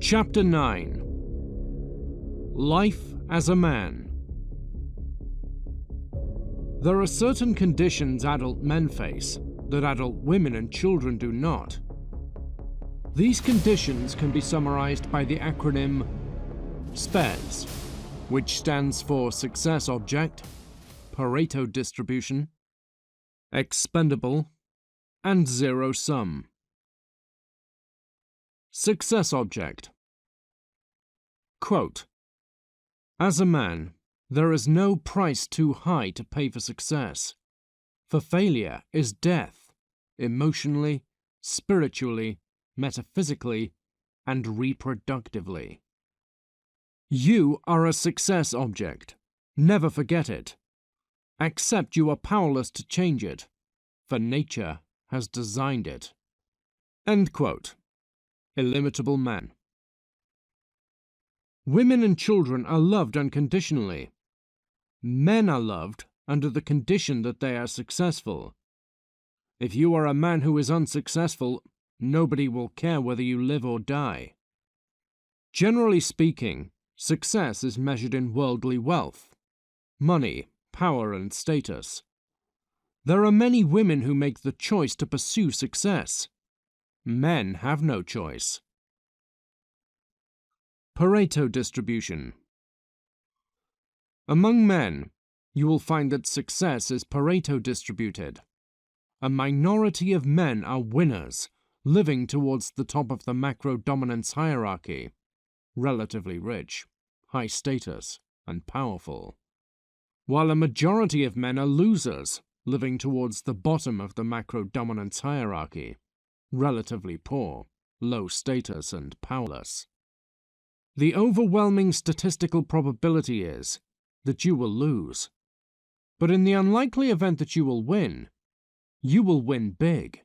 Chapter 9. Life as a Man. There are certain conditions adult men face that adult women and children do not. These conditions can be summarized by the acronym SPES, which stands for Success Object, Pareto Distribution, Expendable, and Zero Sum. Success Object. Quote, "As a man, there is no price too high to pay for success, for failure is death, emotionally, spiritually, metaphysically, and reproductively." You are a success object. Never forget it. Accept you are powerless to change it, for nature has designed it. End quote. Illimitable Man. Women and children are loved unconditionally. Men are loved under the condition that they are successful. If you are a man who is unsuccessful, nobody will care whether you live or die. Generally speaking, success is measured in worldly wealth, money, power, and status. There are many women who make the choice to pursue success. Men have no choice. Pareto Distribution. Among men, you will find that success is Pareto distributed. A minority of men are winners, living towards the top of the macro-dominance hierarchy, relatively rich, high status, and powerful, while a majority of men are losers, living towards the bottom of the macro-dominance hierarchy, relatively poor, low status, and powerless. The overwhelming statistical probability is that you will lose. But in the unlikely event that you will win big.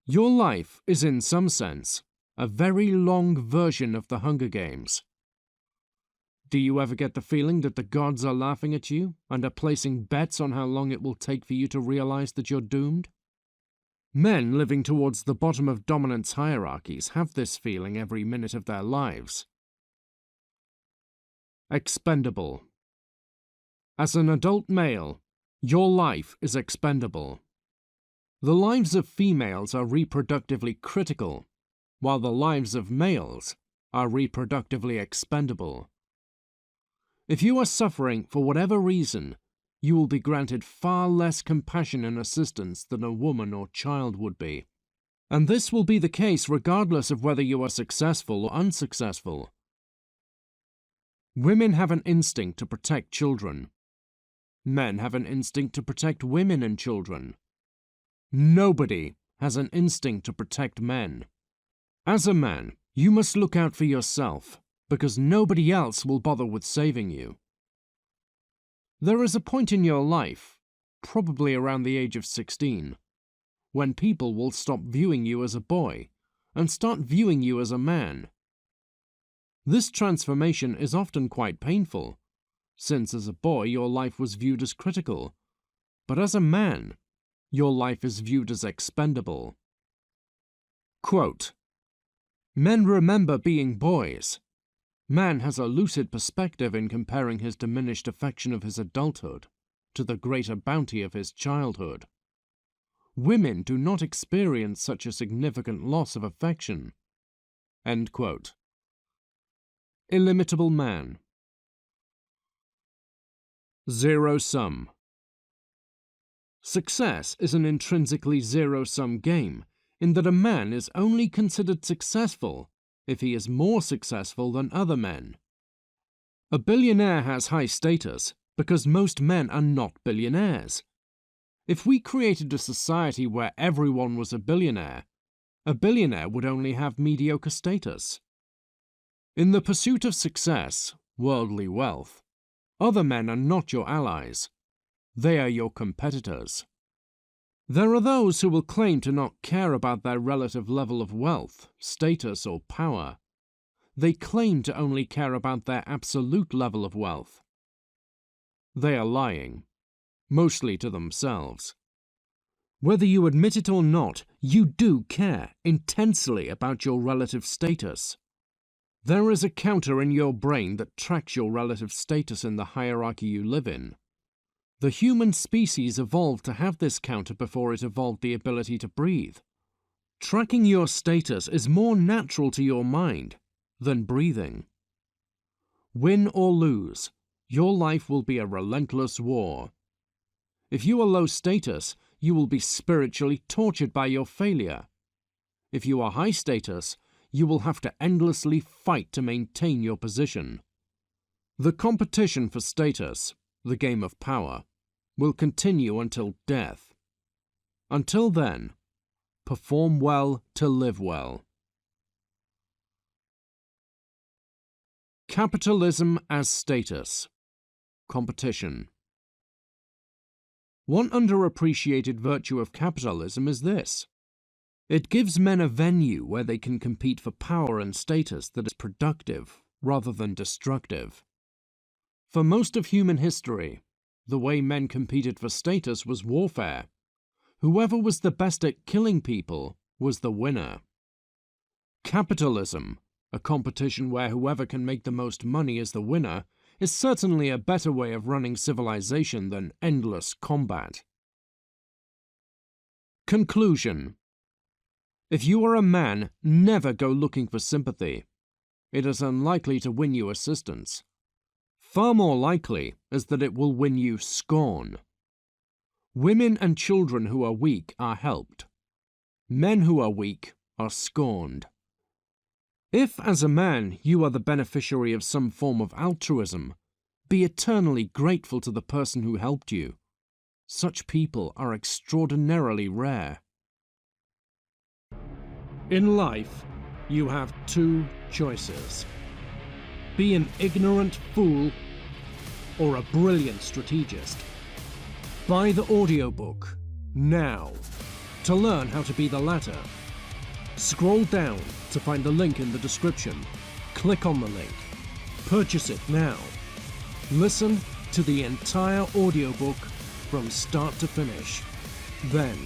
Your life is, in some sense, a very long version of the Hunger Games. Do you ever get the feeling that the gods are laughing at you and are placing bets on how long it will take for you to realize that you're doomed? Men living towards the bottom of dominance hierarchies have this feeling every minute of their lives. Expendable. As an adult male, your life is expendable. The lives of females are reproductively critical, while the lives of males are reproductively expendable. If you are suffering for whatever reason, you will be granted far less compassion and assistance than a woman or child would be. And this will be the case regardless of whether you are successful or unsuccessful. Women have an instinct to protect children. Men have an instinct to protect women and children. Nobody has an instinct to protect men. As a man, you must look out for yourself, because nobody else will bother with saving you. There is a point in your life, probably around the age of 16, when people will stop viewing you as a boy and start viewing you as a man. This transformation is often quite painful, since as a boy your life was viewed as critical, but as a man, your life is viewed as expendable. Quote, "Men remember being boys. Man has a lucid perspective in comparing his diminished affection of his adulthood to the greater bounty of his childhood. Women do not experience such a significant loss of affection." End quote. Illimitable Man. Zero Sum. Success is an intrinsically zero-sum game in that a man is only considered successful if he is more successful than other men. A billionaire has high status because most men are not billionaires. If we created a society where everyone was a billionaire would only have mediocre status. In the pursuit of success, worldly wealth, other men are not your allies. They are your competitors. There are those who will claim to not care about their relative level of wealth, status, or power. They claim to only care about their absolute level of wealth. They are lying, mostly to themselves. Whether you admit it or not, you do care intensely about your relative status. There is a counter in your brain that tracks your relative status in the hierarchy you live in. The human species evolved to have this counter before it evolved the ability to breathe. Tracking your status is more natural to your mind than breathing. Win or lose, your life will be a relentless war. If you are low status, you will be spiritually tortured by your failure. If you are high status, you will have to endlessly fight to maintain your position. The competition for status, the game of power, will continue until death. Until then, perform well to live well. Capitalism as status. Competition. One underappreciated virtue of capitalism is this. It gives men a venue where they can compete for power and status that is productive rather than destructive. For most of human history, the way men competed for status was warfare. Whoever was the best at killing people was the winner. Capitalism, a competition where whoever can make the most money is the winner, is certainly a better way of running civilization than endless combat. Conclusion. If you are a man, never go looking for sympathy. It is unlikely to win you assistance. Far more likely is that it will win you scorn. Women and children who are weak are helped. Men who are weak are scorned. If, as a man, you are the beneficiary of some form of altruism, be eternally grateful to the person who helped you. Such people are extraordinarily rare. In life, you have two choices. Be an ignorant fool or a brilliant strategist. Buy the audiobook now to learn how to be the latter. Scroll down to find the link in the description. Click on the link. Purchase it now. Listen to the entire audiobook from start to finish. Then,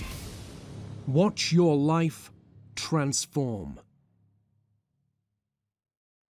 watch your life transform.